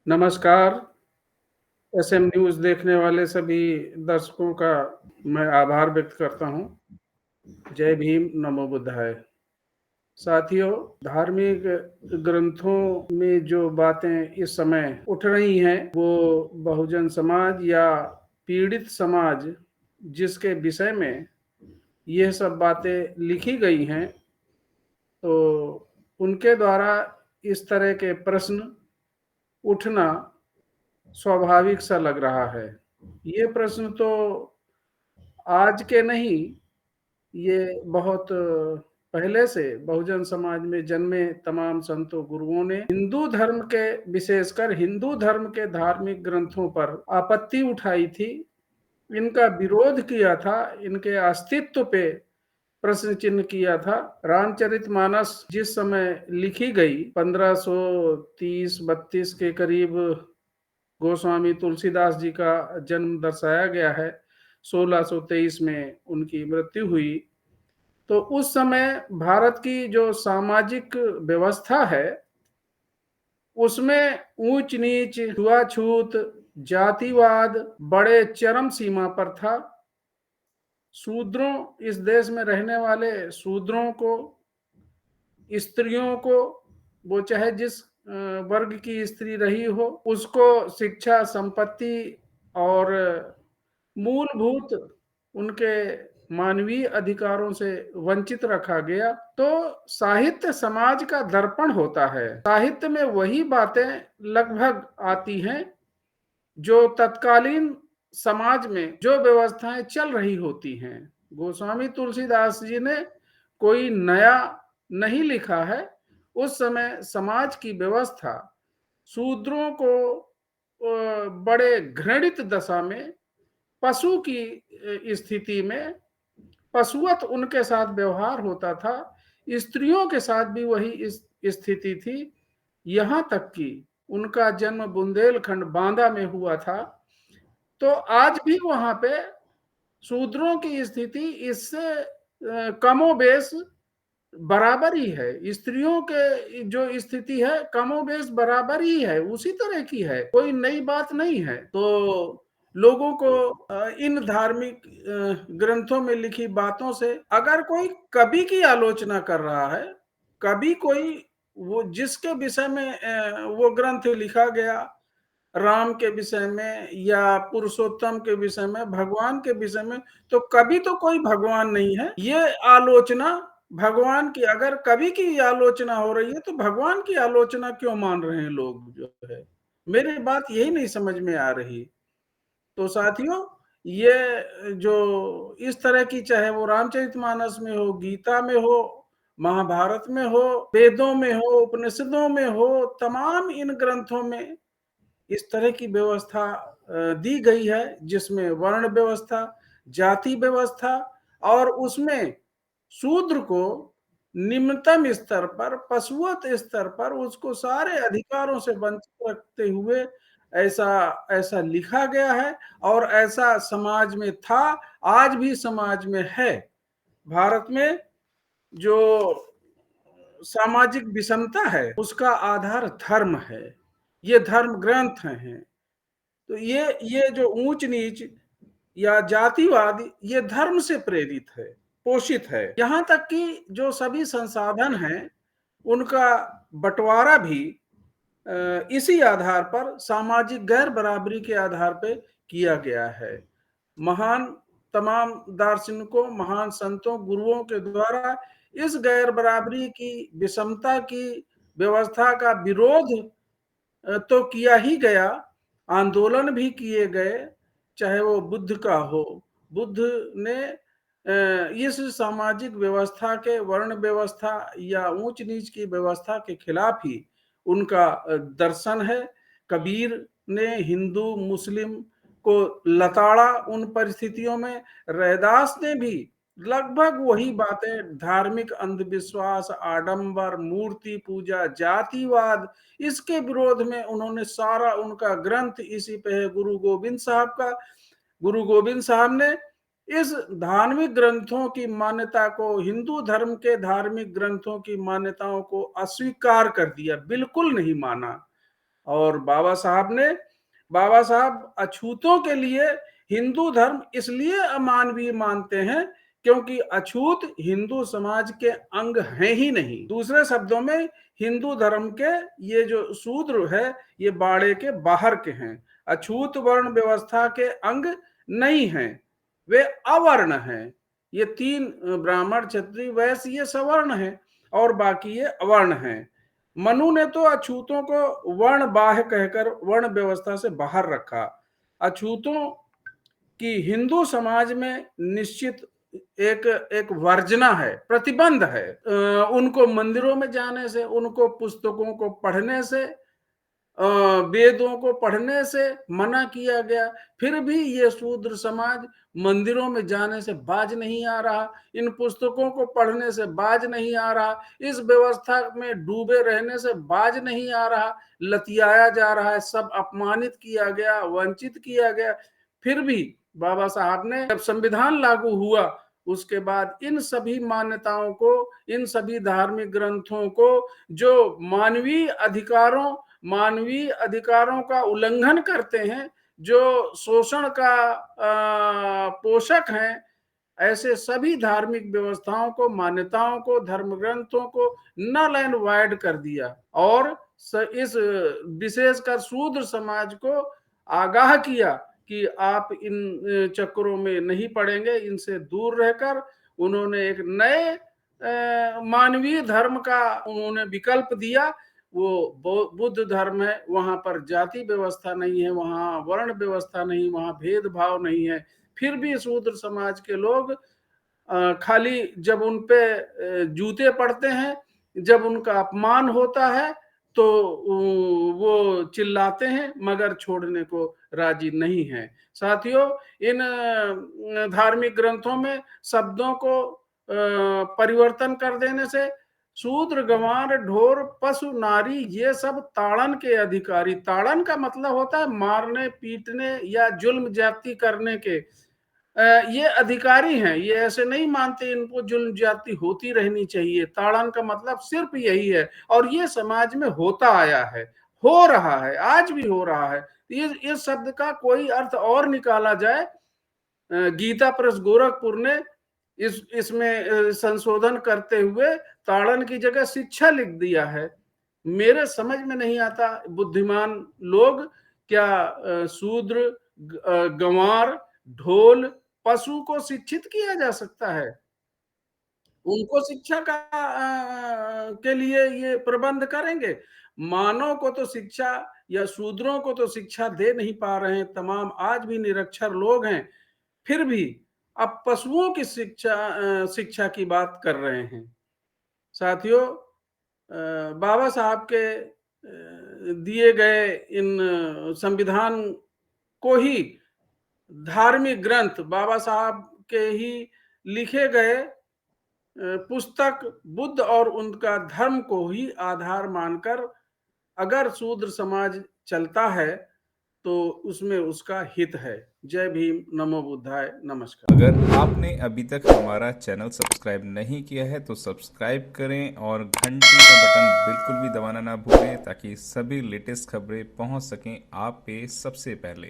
नमस्कार। SM news देखने वाले सभी दर्शकों का मैं आभार व्यक्त करता हूँ। जय भीम, नमो बुद्धाय। साथियों, धार्मिक ग्रंथों में जो बातें इस समय उठ रही हैं, वो बहुजन समाज या पीड़ित समाज जिसके विषय में ये सब बातें लिखी गई हैं, तो उनके द्वारा इस तरह के प्रश्न उठना स्वाभाविक सा लग रहा है। ये प्रश्न तो आज के नहीं, ये बहुत पहले से बहुजन समाज में जन्मे तमाम संतों गुरुओं ने हिंदू धर्म के, विशेषकर हिंदू धर्म के धार्मिक ग्रंथों पर आपत्ति उठाई थी, इनका विरोध किया था, इनके अस्तित्व पे प्रश्न चिन्ह किया था। रामचरितमानस जिस समय लिखी गई 1530-32 के करीब गोस्वामी तुलसीदास जी का जन्म दर्शाया गया है। 1623 में उनकी मृत्यु हुई। तो उस समय भारत की जो सामाजिक व्यवस्था है, उसमें ऊंच नीच, छुआछूत, जातिवाद बड़े चरम सीमा पर था। शूद्रों, इस देश में रहने वाले शूद्रों को, स्त्रियों को, वो चाहे जिस वर्ग की स्त्री रही हो, उसको शिक्षा, संपत्ति और मूलभूत उनके मानवीय अधिकारों से वंचित रखा गया। तो साहित्य समाज का दर्पण होता है। साहित्य में वही बातें लगभग आती हैं जो तत्कालीन समाज में जो व्यवस्थाएं चल रही होती हैं। गोस्वामी तुलसीदास जी ने कोई नया नहीं लिखा है। उस समय समाज की व्यवस्था शूद्रों को बड़े घृणित दशा में, पशु की स्थिति में, पशुवत उनके साथ व्यवहार होता था। स्त्रियों के साथ भी वही स्थिति थी। यहाँ तक कि उनका जन्म बुंदेलखंड बांदा में हुआ था। तो आज भी वहां पे शूद्रों की स्थिति इससे कमोबेश बराबर ही है। स्त्रियों के जो स्थिति है कमोबेश बराबर ही है, उसी तरह की है, कोई नई बात नहीं है। तो लोगों को इन धार्मिक ग्रंथों में लिखी बातों से, अगर कोई कवि की आलोचना कर रहा है, कवि कोई, वो जिसके विषय में वो ग्रंथ लिखा गया, राम के विषय में या पुरुषोत्तम के विषय में, भगवान के विषय में, तो कवि तो कोई भगवान नहीं है। ये आलोचना भगवान की, अगर कवि की आलोचना हो रही है तो भगवान की आलोचना क्यों मान रहे हैं लोग, जो है मेरी बात यही नहीं समझ में आ रही। तो साथियों, ये जो इस तरह की, चाहे वो रामचरितमानस में हो, गीता में हो, महाभारत में हो, वेदों में हो, उपनिषदों में हो, तमाम इन ग्रंथों में इस तरह की व्यवस्था दी गई है जिसमें वर्ण व्यवस्था, जाति व्यवस्था, और उसमें शूद्र को निम्नतम स्तर पर, पशुवत स्तर पर उसको सारे अधिकारों से वंचित रखते हुए ऐसा ऐसा लिखा गया है। और ऐसा समाज में था, आज भी समाज में है। भारत में जो सामाजिक विषमता है उसका आधार धर्म है। ये धर्म ग्रंथ हैं। तो ये जो ऊंच नीच या जातिवाद, ये धर्म से प्रेरित है, पोषित है। यहाँ तक कि जो सभी संसाधन हैं उनका बंटवारा भी इसी आधार पर, सामाजिक गैर बराबरी के आधार पर किया गया है। महान तमाम दार्शनिकों, महान संतों, गुरुओं के द्वारा इस गैर बराबरी की, विषमता की व्यवस्था का विरोध तो किया ही गया, आंदोलन भी किए गए, चाहे वो बुद्ध का हो। बुद्ध ने इस सामाजिक व्यवस्था के, वर्ण व्यवस्था या ऊंच नीच की व्यवस्था के खिलाफ ही उनका दर्शन है। कबीर ने हिंदू मुस्लिम को लताड़ा उन परिस्थितियों में। रैदास ने भी लगभग वही बातें, धार्मिक अंधविश्वास, आडंबर, मूर्ति पूजा, जातिवाद, इसके विरोध में उन्होंने सारा उनका ग्रंथ इसी पे है। गुरु गोविंद साहब का, गुरु गोविंद साहब ने इस धार्मिक ग्रंथों की मान्यता को, हिंदू धर्म के धार्मिक ग्रंथों की मान्यताओं को अस्वीकार कर दिया, बिल्कुल नहीं माना। और बाबा साहब अछूतों के लिए हिंदू धर्म इसलिए अमानवीय मानते हैं क्योंकि अछूत हिंदू समाज के अंग हैं ही नहीं। दूसरे शब्दों में हिंदू धर्म के ये जो शूद्र है ये बाड़े के बाहर के हैं, अछूत वर्ण व्यवस्था के अंग नहीं हैं, वे अवर्ण हैं। ये तीन ब्राह्मण क्षत्रिय वैश्य ये सवर्ण है और बाकी ये अवर्ण हैं। मनु ने तो अछूतों को वर्ण बाह्य कहकर वर्ण व्यवस्था से बाहर रखा। अछूतों की हिंदू समाज में निश्चित एक एक वर्जना है, प्रतिबंध है। उनको मंदिरों में जाने से, उनको पुस्तकों को पढ़ने से, वेदों को पढ़ने से मना किया गया। फिर भी ये शूद्र समाज मंदिरों में जाने से बाज नहीं आ रहा, इन पुस्तकों को पढ़ने से बाज नहीं आ रहा, इस व्यवस्था में डूबे रहने से बाज नहीं आ रहा, लतियाया जा रहा है, सब अपमानित किया गया, वंचित किया गया। फिर भी बाबा साहब ने जब संविधान लागू हुआ उसके बाद इन सभी मान्यताओं को, इन सभी धार्मिक ग्रंथों को जो मानवीय अधिकारों का उल्लंघन करते हैं, जो शोषण का पोषक हैं, ऐसे सभी धार्मिक व्यवस्थाओं को, मान्यताओं को, धर्म ग्रंथों को नल एंड वाइड कर दिया और इस विशेषकर शूद्र समाज को आगाह किया कि आप इन चक्करों में नहीं पड़ेंगे, इनसे दूर रहकर उन्होंने एक नए मानवीय धर्म का उन्होंने विकल्प दिया। वो बुद्ध धर्म है, वहां पर जाति व्यवस्था नहीं है, वहां वर्ण व्यवस्था नहीं, वहां भेदभाव नहीं है। फिर भी शूद्र समाज के लोग खाली जब उन पे जूते पड़ते हैं, जब उनका अपमान होता है तो वो चिल्लाते हैं मगर छोड़ने को राजी नहीं है। साथियों, इन धार्मिक ग्रंथों में शब्दों को परिवर्तन कर देने से शूद्र, गंवार, ढोर, पशु, नारी ये सब ताड़न के अधिकारी, ताड़न का मतलब होता है मारने, पीटने या जुल्म ज्यादती करने के, ये अधिकारी हैं। ये ऐसे नहीं मानते इनको जुल्म ज्यादती होती रहनी चाहिए। ताड़न का मतलब सिर्फ यही है और ये समाज में होता आया है, हो रहा है, आज भी हो रहा है। इस शब्द का कोई अर्थ और निकाला जाए, गीता प्रेस गोरखपुर ने इसमें संशोधन करते हुए ताड़न की जगह शिक्षा लिख दिया है। मेरे समझ में नहीं आता बुद्धिमान लोग क्या शूद्र, गंवार, ढोल, पशु को शिक्षित किया जा सकता है? उनको शिक्षा का के लिए ये प्रबंध करेंगे? मानव को तो शिक्षा या शूद्रों को तो शिक्षा दे नहीं पा रहे हैं, तमाम आज भी निरक्षर लोग हैं। फिर भी अब पशुओं की शिक्षा की बात कर रहे हैं। साथियों, बाबा साहब के दिए गए इन संविधान को ही धार्मिक ग्रंथ, बाबा साहब के ही लिखे गए पुस्तक बुद्ध और उनका धर्म को ही आधार मानकर अगर शूद्र समाज चलता है तो उसमें उसका हित है। जय भीम, नमो बुद्धाय, नमस्कार। अगर आपने अभी तक हमारा चैनल सब्सक्राइब नहीं किया है तो सब्सक्राइब करें और घंटी का बटन बिल्कुल भी दबाना ना भूलें ताकि सभी लेटेस्ट खबरें पहुंच सकें आप पे सबसे पहले।